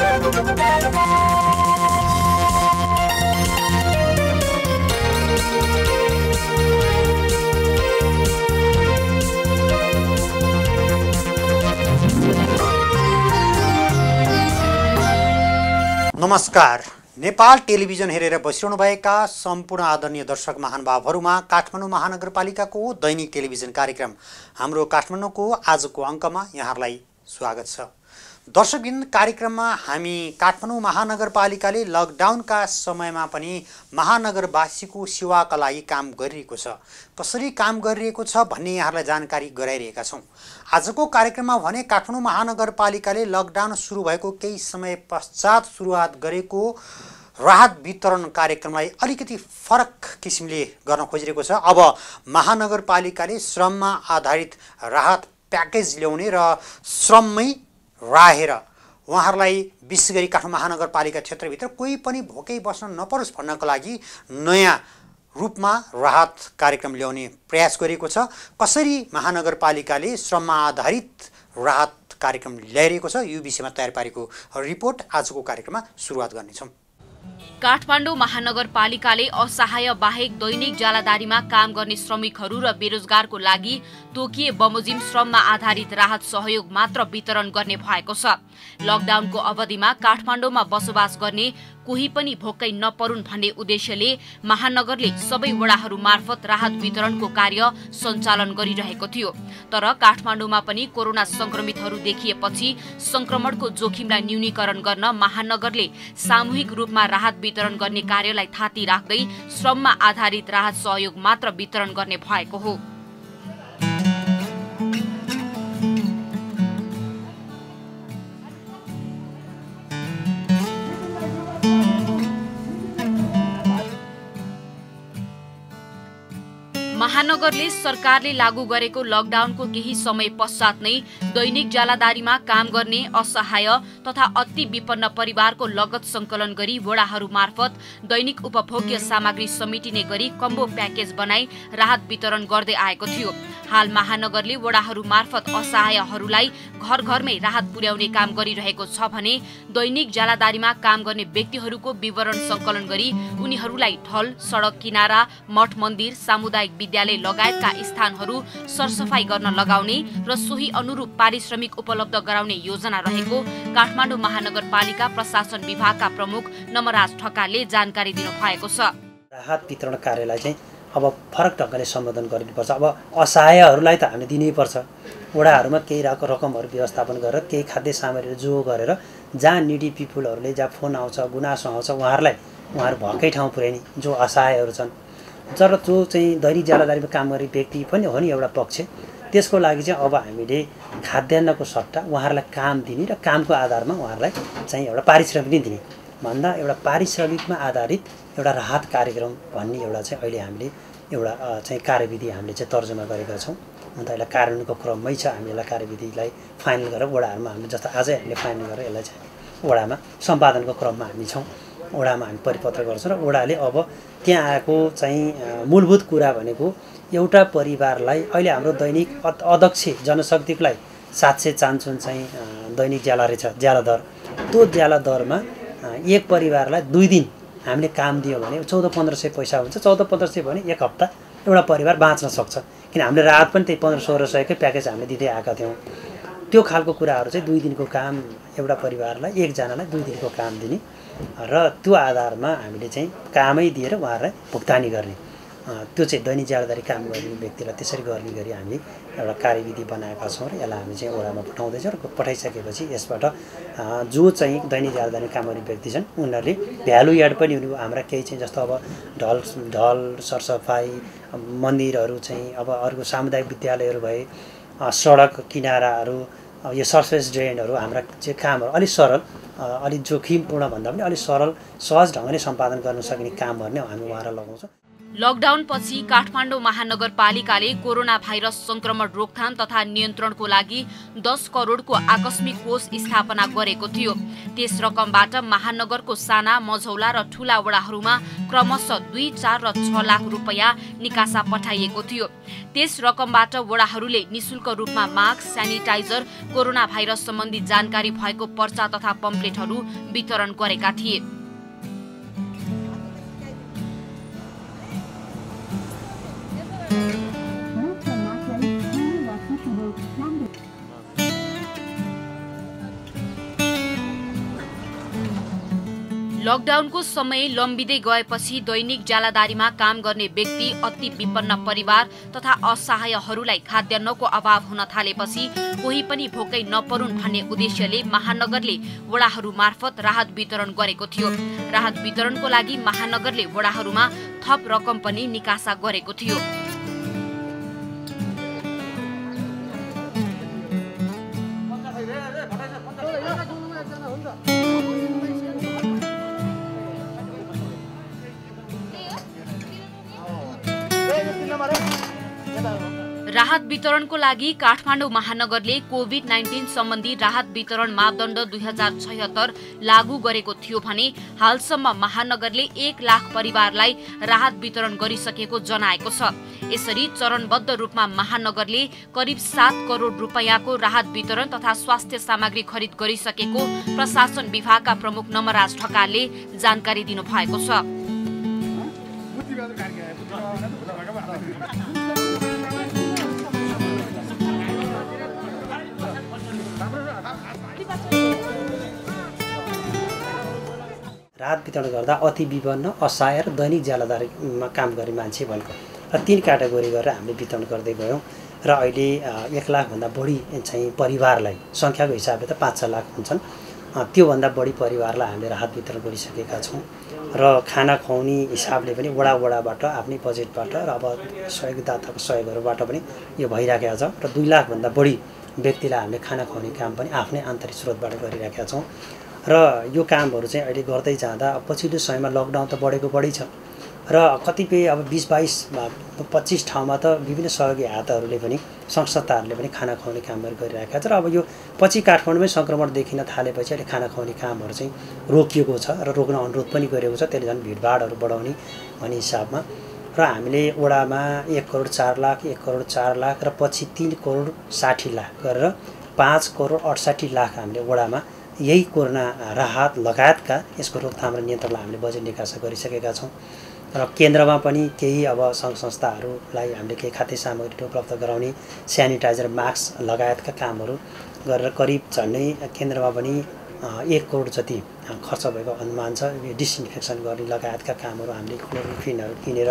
नमस्कार। नेपाल टेलिभिजन हेरेर बसिरहनुभएका सम्पूर्ण आदरणीय दर्शक महानुभावहरूमा काठमाडौँ महानगरपालिकाको दैनिक टेलिभिजन कार्यक्रम हाम्रो काठमाडौँको आजको अङ्कमा यहाँहरूलाई स्वागत छ। दर्शकबिन कार्यक्रममा हामी काठमाडौँ महानगरपालिकाले लकडाउनका समयमा पनि महानगरवासीको सेवाका लागि काम गरिरहेको छ, कसरी काम गरिरहेको छ भन्ने यहाँहरूलाई जानकारी गराइरहेका छौँ। आजको कार्यक्रममा भने काठमाडौँ महानगरपालिकाले लकडाउन सुरु भएको केही समय पश्चात सुरुवात गरेको राहत वितरण कार्यक्रमलाई अलिकति फरक किसिमले गर्न खोजिरहेको छ। अब महानगरपालिकाले श्रममा आधारित राहत प्याकेज ल्याउने र श्रममै राखेर उहाँहरूलाई विशेष गरी काठमाडौँ महानगरपालिका क्षेत्रभित्र कोही पनि भोकै बस्न नपरोस् भन्नको लागि नयाँ रूपमा राहत कार्यक्रम ल्याउने प्रयास गरेको छ। कसरी महानगरपालिकाले श्रममा आधारित राहत कार्यक्रम ल्याइरहेको छ यो विषयमा तयार पारेको रिपोर्ट आजको कार्यक्रममा सुरुवात गर्नेछौँ। काठमाडौँ महानगरपालिकाले असहाय बाहेक दैनिक जालादारीमा काम गर्ने श्रमिकहरू र बेरोजगारको लागि तोकिए बमोजिम श्रममा आधारित राहत सहयोग मात्र वितरण गर्ने भएको छ। लकडाउनको अवधिमा काठमाडौँमा बसोबास गर्ने कोही पनि भोकै नपरुन् भन्ने उद्देश्यले महानगरले सबै वडाहरू मार्फत राहत वितरणको कार्य सञ्चालन गरिरहेको थियो। तर काठमाडौँमा पनि कोरोना संक्रमितहरू देखिएपछि संक्रमणको जोखिमलाई न्यूनीकरण गर्न महानगरले सामूहिक रूपमा राहत वितरण गर्ने कार्यलाई थाती राख्दै श्रममा आधारित राहत सहयोग मात्र वितरण गर्ने भएको हो। महानगरले सरकारले लागू गरेको लकडाउनको केही समय पश्चात नै दैनिक जालादारीमा काम गर्ने असहाय तथा अति विपन्न परिवारको लगत संकलन गरी वडाहरू मार्फत दैनिक उपभोग्य सामग्री समेटिने गरी कम्बो प्याकेज बनाई राहत वितरण गर्दै आएको थियो। हाल महानगरले वडाहरू मार्फत असहायहरूलाई घर घरमै राहत पुर्याउने काम गरिरहेको छ भने दैनिक जालादारीमा काम गर्ने व्यक्तिहरूको विवरण संकलन गरी उनीहरूलाई ढल, सडक किनारा, मठ मन्दिर, सामुदायिक विद्यालय लगायतका स्थानहरू सरसफाई गर्न लगाउने र सोही अनुरूप पारिश्रमिक उपलब्ध गराउने योजना रहेको काठमाडौँ महानगरपालिका प्रशासन विभागका प्रमुख नमराज ठकालले जानकारी दिनुभएको छ। राहत वितरण कार्यलाई चाहिँ अब फरक ढङ्गले सम्बोधन गरिनुपर्छ। अब असहायहरूलाई त हामीले दिनैपर्छ। वडाहरूमा केही रकमहरू व्यवस्थापन गरेर केही खाद्य सामग्रीहरू जो गरेर जहाँ निडी पिपुलहरूले जहाँ फोन आउँछ, गुनासो आउँछ उहाँहरू भएकै ठाउँ पुर्याइने जो असहायहरू छन्। तर जो चाहिँ दैनिक जालादारीमा काम गर्ने व्यक्ति पनि हो नि एउटा पक्ष, त्यसको लागि चाहिँ अब हामीले खाद्यान्नको सट्टा उहाँहरूलाई काम दिने र कामको आधारमा उहाँहरूलाई चाहिँ एउटा पारिश्रमिक नै दिने भन्दा एउटा पारिश्रमिकमा आधारित एउटा राहत कार्यक्रम भन्ने एउटा चाहिँ अहिले हामीले एउटा चाहिँ कार्यविधि हामीले चाहिँ तर्जुमा गरेका छौँ। अन्त यसलाई कार्यान्वयनको क्रममै छ। हामी यसलाई कार्यविधिलाई फाइनल गरेर वडाहरूमा हामीले जस्तो आजै हामीले फाइनल गरेर यसलाई चाहिँ वडामा सम्पादनको क्रममा हामी छौँ। वडामा हामी परिपत्र गर्छौँ र वडाले अब त्यहाँ आएको चाहिँ मूलभूत कुरा भनेको एउटा परिवारलाई अहिले हाम्रो दैनिक अध्यक्ष जनशक्तिकोलाई 700 चान्चुन चाहिँ दैनिक ज्याला रहेछ, ज्याला दर। त्यो ज्याला दरमा एक परिवारलाई 2 दिन हामीले काम दियो भने 1400-1500 पैसा हुन्छ। 1400-1500 भने एक हप्ता एउटा परिवार बाँच्न सक्छ। किन हामीले राहत पनि त्यही 1500-1600कै प्याकेज हामीले दिँदै आएका थियौँ। त्यो खालको कुराहरू चाहिँ 2 दिनको काम एउटा परिवारलाई, एकजनालाई 2 दिनको काम दिने र त्यो आधारमा हामीले चाहिँ कामै दिएर उहाँहरूलाई भुक्तानी गर्ने, त्यो चाहिँ दैनिक जालादारी काम गर्ने व्यक्तिलाई त्यसरी गर्ने गरी हामी एउटा कार्यविधि बनाएका छौँ र यसलाई हामी चाहिँ वडामा पठाउँदैछौँ। र पठाइसकेपछि यसबाट जो चाहिँ दैनिक जालादारी काम गर्ने व्यक्ति छन् उनीहरूले भ्यालु एड पनि हाम्रा केही चाहिँ जस्तो अब ढल सरसफाई, मन्दिरहरू चाहिँ अब अर्को सामुदायिक विद्यालयहरू भए, सडक किनाराहरू, यो सर्फेस ड्रेनहरू हाम्रा चाहिँ कामहरू अलिक सरल, अलिक जोखिमपूर्ण भन्दा पनि अलिक सरल सहज ढङ्गले सम्पादन गर्न सक्ने कामहरू नै हामी उहाँलाई लगाउँछौँ। लकडाउनपछि काठमाडौँ महानगरपालिकाले कोरोना भाइरस संक्रमण रोकथाम तथा नियन्त्रणको लागि 10 करोडको आकस्मिक कोष स्थापना गरेको थियो। त्यस रकमबाट महानगरको साना, मझौला र ठूला वडाहरूमा क्रमशः 2, 4 र 6 लाख रुपैयाँ निकासा पठाइएको थियो। त्यस रकमबाट वडाहरूले निशुल्क रूपमा मास्क, स्यानिटाइजर, कोरोना भाइरस सम्बन्धी जानकारी भएको पर्चा तथा पम्पलेटहरू वितरण गरेका थिए। लकडाउनको समय लम्बिँदै गएपछि दैनिक ज्यालादारीमा काम गर्ने व्यक्ति, अति विपन्न परिवार तथा असहायहरूलाई खाद्यान्नको अभाव हुन थालेपछि कोही पनि भोकै नपरुन् भन्ने उद्देश्यले महानगरले वडाहरू मार्फत राहत वितरण गरेको थियो। राहत वितरणको लागि महानगरले वडाहरूमा थप रकम पनि निकासा गरेको थियो। राहत वितरणको लागि काठमाडौँ महानगरले कोभिड-19 सम्बन्धी राहत वितरण मापदण्ड 2076 लागू गरेको थियो भने हालसम्म महानगरले 1 लाख परिवारलाई राहत वितरण गरिसकेको जनाएको छ। यसरी चरणबद्ध रूपमा महानगरले करिब 7 करोड रुपैयाँको राहत वितरण तथा स्वास्थ्य सामग्री खरिद गरिसकेको प्रशासन विभागका प्रमुख नमराज ढकालले जानकारी दिनुभएको छ। राहत वितरण गर्दा अति विपन्न, असहाय र दैनिक ज्यालादारीमा काम गर्ने मान्छे भनेको र 3 क्याटेगोरी गरेर हामीले वितरण गर्दै गयौँ र अहिले 1 लाखभन्दा बढी चाहिँ परिवारलाई, सङ्ख्याको हिसाबले त 5-6 लाख हुन्छन्, त्योभन्दा बढी परिवारलाई हामीले राहत वितरण गरिसकेका छौँ र खाना खुवाउने हिसाबले पनि वडाबाट आफ्नै बजेटबाट र अब सहयोगदाताको सहयोगहरूबाट पनि यो भइराखेको छ र 2 लाखभन्दा बढी व्यक्तिलाई हामीले खाना खुवाउने काम पनि आफ्नै आन्तरिक स्रोतबाट गरिराखेका छौँ र यो कामहरू चाहिँ अहिले गर्दै जाँदा पछिल्लो समयमा लकडाउन त बढी छ र कतिपय अब 20-22-25 ठाउँमा त विभिन्न सहयोगी हातहरूले पनि, संस्थाहरूले पनि खाना खुवाउने कामहरू गरिरहेका छ र अब यो पछि काठमाडौँमै सङ्क्रमण देखिन थालेपछि अहिले खाना खुवाउने कामहरू चाहिँ रोकिएको छ र रोक्न अनुरोध पनि गरेको छ। त्यसले झन् भिडभाडहरू बढाउने भन्ने हिसाबमा र हामीले वडामा 1 करोड 4 लाख, 1 करोड 4 लाख र पछि 3 करोड 60 लाख गरेर 5 करोड 68 लाख हामीले वडामा यही कोरोना राहत लगायतका यसको रोकथाम र नियन्त्रणलाई हामीले बजेट निकासा गरिसकेका छौँ र केन्द्रमा पनि केही अब सङ्घ संस्थाहरूलाई हामीले केही खाद्य सामग्री उपलब्ध गराउने, स्यानिटाइजर, मास्क लगायतका कामहरू गरेर करिब झन्डै केन्द्रमा पनि 1 करोड जति खर्च भएको अनुमान छ। डिसइन्फेक्सन गर्ने लगायतका कामहरू हामीले क्लोरोक्विनहरू किनेर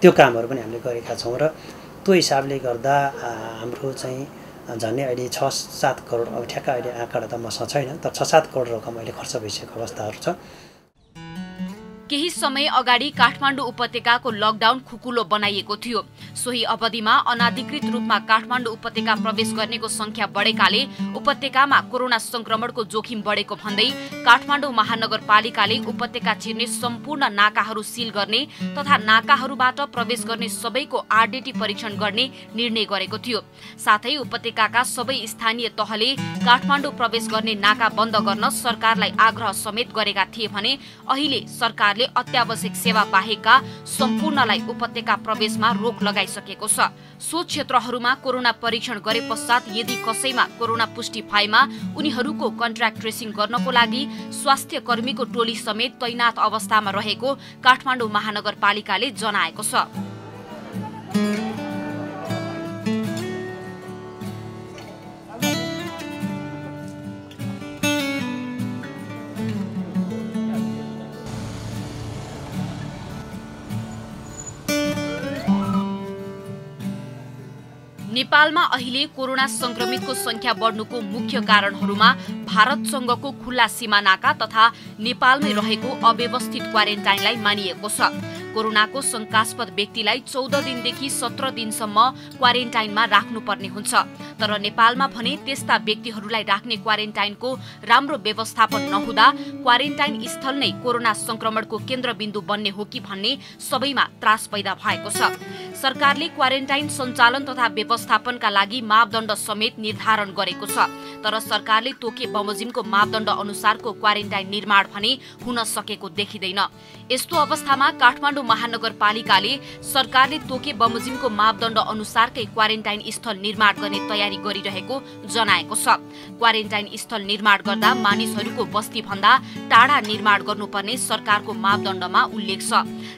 त्यो कामहरू पनि हामीले गरेका छौँ र त्यो हिसाबले गर्दा हाम्रो चाहिँ झन्डै अहिले 6-7 करोड, अब ठ्याक्क अहिले आँकडा त मसँग छैन, तर 6-7 करोड रकम अहिले खर्च भइसकेको अवस्थाहरू छ। केही समय अगाडि काठमाडौँ उपत्यकाको लकडाउन खुकुलो बनाइएको थियो। सोही अवधिमा अनाधिकृत रूपमा काठमाडौँ उपत्यका प्रवेश गर्नेको संख्या बढेकाले उपत्यकामा कोरोना संक्रमणको जोखिम बढेको भन्दै काठमाडौँ महानगरपालिकाले उपत्यका छिर्ने सम्पूर्ण नाकाहरू सील गर्ने तथा नाकाहरूबाट प्रवेश गर्ने सबैको आरडीटी परीक्षण गर्ने निर्णय गरेको थियो। साथै उपत्यकाका सबै स्थानीय तहले काठमाडौँ प्रवेश गर्ने नाका बन्द गर्न सरकारलाई आग्रह समेत गरेका थिए भने अहिले सरकारले अत्यावश्यक सेवा बाहेकका सम्पूर्णलाई उपत्यका प्रवेशमा रोक लगाइसकेको छ। सो क्षेत्रहरूमा कोरोना परीक्षण गरे पश्चात यदि कसैमा कोरोना पुष्टि भएमा उनीहरूको कन्ट्र्याक्ट ट्रेसिङ गर्नको लागि स्वास्थ्य कर्मीको टोली समेत तैनात अवस्थामा रहेको काठमाडौँ महानगरपालिकाले जनाएको छ। नेपालमा अहिले कोरोना संक्रमितको संख्या बढ्नुको मुख्य कारणहरूमा भारतसँगको खुल्ला सीमा नाका तथा नेपालमै रहेको अव्यवस्थित क्वारेन्टाइनलाई मानिएको छ। कोरोनाको शंकास्पद व्यक्तिलाई 14 दिनदेखि 17 दिनसम्म क्वारेन्टाइनमा राख्नुपर्ने हुन्छ। तर नेपालमा भने त्यस्ता व्यक्तिहरूलाई राख्ने क्वारेन्टाइनको राम्रो व्यवस्थापन नहुँदा क्वारेन्टाइन स्थल नै कोरोना संक्रमणको केन्द्रबिन्दु बन्ने हो कि भन्ने सबैमा त्रास पैदा भएको छ। सरकारले क्वारेन्टाइन सञ्चालन तथा व्यवस्थापनका लागि मापदण्ड समेत निर्धारण गरेको छ। तर सरकारले तोके बमोजिमको मापदण्ड अनुसारको क्वारेन्टाइन निर्माण भने हुन सकेको देखिँदैन। यस्तो अवस्थामा काठमाडौँ महानगरपालिकाले सरकारले तोके बमोजिमको मापदण्ड अनुसारकै क्वारेन्टाइन स्थल निर्माण गर्ने तयारी गरिरहेको जनाएको छ। क्वारेन्टाइन स्थल निर्माण गर्दा मानिसहरूको बस्ती भन्दा टाढा निर्माण गर्नुपर्ने सरकारको मापदण्डमा उल्लेख छ।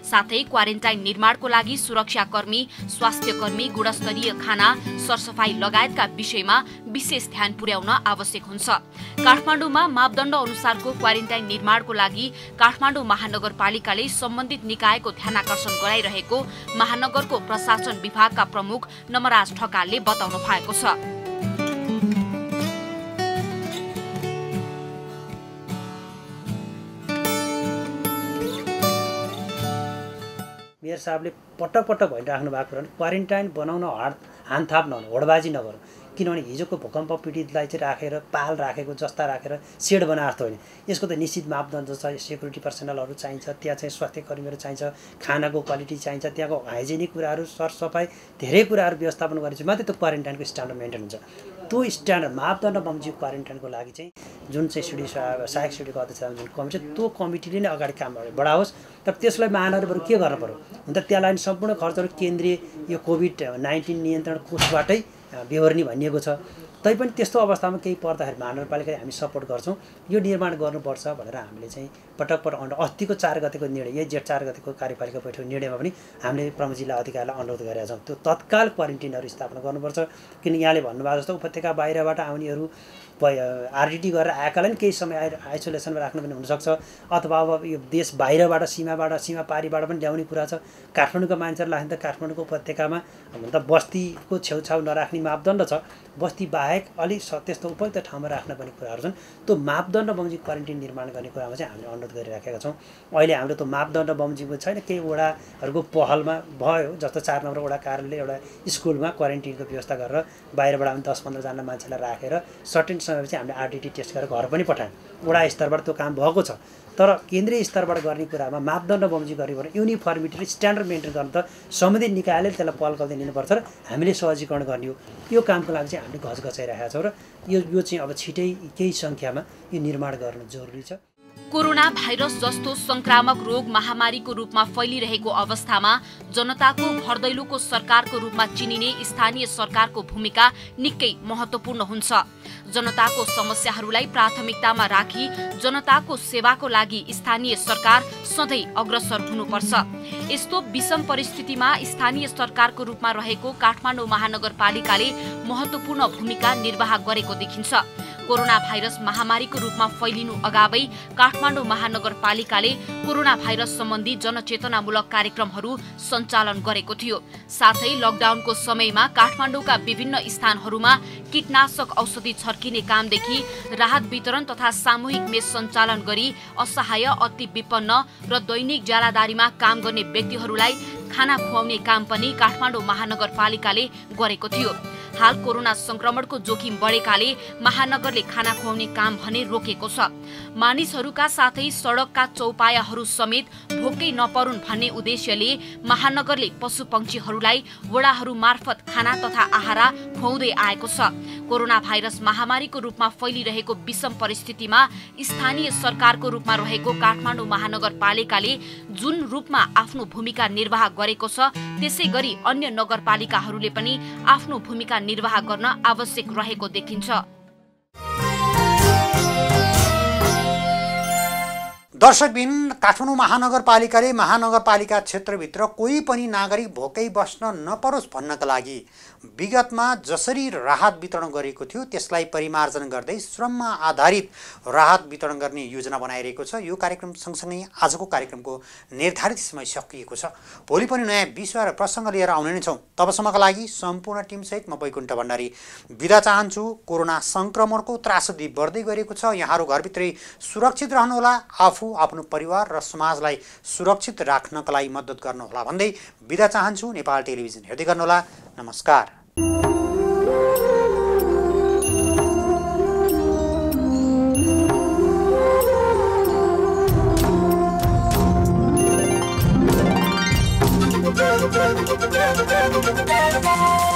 साथै क्वारेन्टाइन निर्माणको लागि सुरक्षाकर्मी, स्वास्थ्यकर्मी, गुणस्तरीय खाना, सरसफाई लगायतका विषयमा विशेष ध्यान पुर्याउन आवश्यक हुन्छ। काठमाडौँमा मापदण्ड अनुसारको क्वारेन्टाइन निर्माणको लागि काठमाडौँ महानगरपालिकाले सम्बन्धित निकायको ध्यानाकर्षण गराइरहेको महानगरको प्रशासन विभागका प्रमुख नमराज ढकालले बताउनु भएको छ। मेयर साहबले पटक पटक भनिराख्नु भएको कुरा क्वारेन्टाइन बनाउन हानथाप नहुनु, होडबाजी नगरौँ। किनभने हिजोको भूकम्प पीडितलाई चाहिँ राखेर पाल राखेको जस्ता राखेर सेड बनाएको जस्तो होइन। यसको त निश्चित मापदण्ड छ। सेक्युरिटी पर्सनलहरू चाहिन्छ, त्यहाँ चाहिँ स्वास्थ्यकर्मीहरू चाहिन्छ, खानाको क्वालिटी चाहिन्छ, त्यहाँको हाइजेनिक कुराहरू, सरसफाइ धेरै कुराहरू व्यवस्थापन गरेपछि मात्रै त्यो क्वारेन्टाइनको स्ट्यान्डर्ड मेन्टेन हुन्छ। त्यो स्ट्यान्डर्ड मापदण्ड बमोजिम क्वारेन्टाइनको लागि चाहिँ जुन चाहिँ सहायक सिडीको अध्यक्ष जुन कमिटी छ त्यो कमिटीले नै अगाडि काम बढाओस्। तर त्यसलाई महानगरहरू के गर्न पर्यो? हुन त त्यसलाई सम्पूर्ण खर्चहरू केन्द्रीय यो कोभिड-19 नियन्त्रण कोषबाटै बेहोर्ने भनिएको छ। तैपनि त्यस्तो अवस्थामा केही पर्दाखेरि महानगरपालिकाले हामी सपोर्ट गर्छौँ। यो निर्माण गर्नुपर्छ भनेर हामीले चाहिँ पटक अस्तिको 4 गतेको निर्णय, यही जेठ 4 गतेको कार्यपालिका बैठकको निर्णयमा पनि हामीले प्रमुख जिल्ला अधिकारीलाई अनुरोध गरेका छौँ। त्यो तत्काल क्वारेन्टिनहरू स्थापना गर्नुपर्छ। किन यहाँले भन्नुभएको जस्तो उपत्यका बाहिरबाट आउनेहरू आरडिटी गरेर आएकालाई पनि केही समय आइसोलेसनमा राख्नु पनि हुनसक्छ। अथवा अब यो देश बाहिरबाट सीमा पारीबाट पनि ल्याउने कुरा छ। काठमाडौँका मान्छेहरू लाग्ने त काठमाडौँको उपत्यकामा त बस्तीको छेउछाउ नराख्ने मापदण्ड छ। बस्ती बाहेक अलिक त्यस्तो उपयुक्त ठाउँमा राख्न पर्ने कुराहरू छन्। त्यो मापदण्ड बमोजिम क्वारेन्टाइन निर्माण गर्ने कुरामा चाहिँ हामीले अनुरोध गरिराखेका छौँ। अहिले हाम्रो त्यो मापदण्ड बमोजिमको छैन। केही वडाहरूको पहलमा भयो, जस्तो 4 नम्बर वडा कार्यालयले एउटा स्कुलमा क्वारेन्टिनको व्यवस्था गरेर बाहिरबाट आउने 10-15 जना मान्छेलाई राखेर सर्टेन समयपछि हामीले आरडिटी टेस्ट गरेर घर पनि पठायौँ। वडा स्तरबाट त्यो काम भएको छ। तर केन्द्रीय स्तरबाट गर्ने कुरामा मापदण्ड बमोजिम गर्ने कुरा युनिफर्मिटी र स्ट्यान्डर्ड मेन्टेन गर्न त सम्बन्धित निकायले त्यसलाई पहल गर्दै लिनुपर्छ र हामीले सहजीकरण गर्ने हो। यो कामको लागि चाहिँ हामीले घचघचाइरहेका छौँ र यो चाहिँ अब छिटै केही सङ्ख्यामा यो निर्माण गर्न जरुरी छ। कोरोना भाइरस जस्तो संक्रामक रोग महामारीको रूपमा फैलिरहेको अवस्थामा जनताको भरदैलोको सरकारको रूपमा चिनिने स्थानीय सरकारको भूमिका निकै महत्त्वपूर्ण हुन्छ। जनताको समस्याहरूलाई प्राथमिकतामा राखी जनताको सेवाको लागि स्थानीय सरकार सधैँ अग्रसर हुनुपर्छ। यस्तो विषम परिस्थितिमा स्थानीय सरकारको रूपमा रहेको काठमाडौँ महानगरपालिकाले महत्त्वपूर्ण भूमिका निर्वाह गरेको देखिन्छ। कोरोना भाइरस महामारीको रूपमा फैलिनु अगावै काठमाडौँ महानगरपालिकाले कोरोना भाइरस सम्बन्धी जनचेतनामूलक कार्यक्रमहरू सञ्चालन गरेको थियो। साथै लकडाउनको समयमा काठमाडौँका विभिन्न स्थानहरूमा कीटनाशक औषधि छर्किने कामदेखि राहत वितरण तथा सामूहिक मेस सञ्चालन गरी असहाय, अति विपन्न र दैनिक ज्यालादारीमा काम गर्ने व्यक्तिहरूलाई खाना खुवाउने काम पनि काठमाडौँ महानगरपालिकाले गरेको थियो। हाल कोरोना संक्रमणको जोखिम बढेकाले महानगरले खाना खुवाउने काम भने रोकेको छ। मानिसहरूका साथै सडकका चौपायाहरू समेत भोकै नपरुन् भन्ने उद्देश्यले महानगरले पशुपक्षीहरूलाई वडाहरू मार्फत खाना तथा आहारा खुवाउँदै आएको छ। कोरोना भाइरस महामारीको रूपमा फैलिरहेको विषम परिस्थितिमा स्थानीय सरकारको रूपमा रहेको काठमाडौँ महानगरपालिकाले जुन रूपमा आफ्नो भूमिका निर्वाह गरेको छ, त्यसै गरी अन्य नगरपालिकाहरूले पनि आफ्नो भूमिका निर्वाह गर्न आवश्यक रहेको देखिन्छ। दर्शकबिन, काठमाडौँ महानगरपालिकाले महानगरपालिका क्षेत्रभित्र कोही पनि नागरिक भोकै बस्न नपरोस् भन्नका लागि विगतमा जसरी राहत वितरण गरेको थियो त्यसलाई परिमार्जन गर्दै श्रममा आधारित राहत वितरण गर्ने योजना बनाइरहेको छ। यो कार्यक्रम सँगसँगै आजको कार्यक्रमको निर्धारित समय सकिएको छ। भोलि पनि नयाँ विषय र प्रसङ्ग लिएर आउने नै छौँ। तबसम्मका लागि सम्पूर्ण टिमसहित म वैकुण्ठ भण्डारी बिदा चाहन्छु। कोरोना सङ्क्रमणको त्रासदी बढ्दै गएको छ। यहाँहरू घरभित्रै सुरक्षित रहनुहोला। आफू आफू, आफ्नो परिवार र समाजलाई सुरक्षित राख्नका लागि मद्दत गर्नुहोला भन्दै बिदा चाहन्छु। नेपाल टेलिभिजन हेर्दै गर्नुहोला। नमस्कार। Thank you.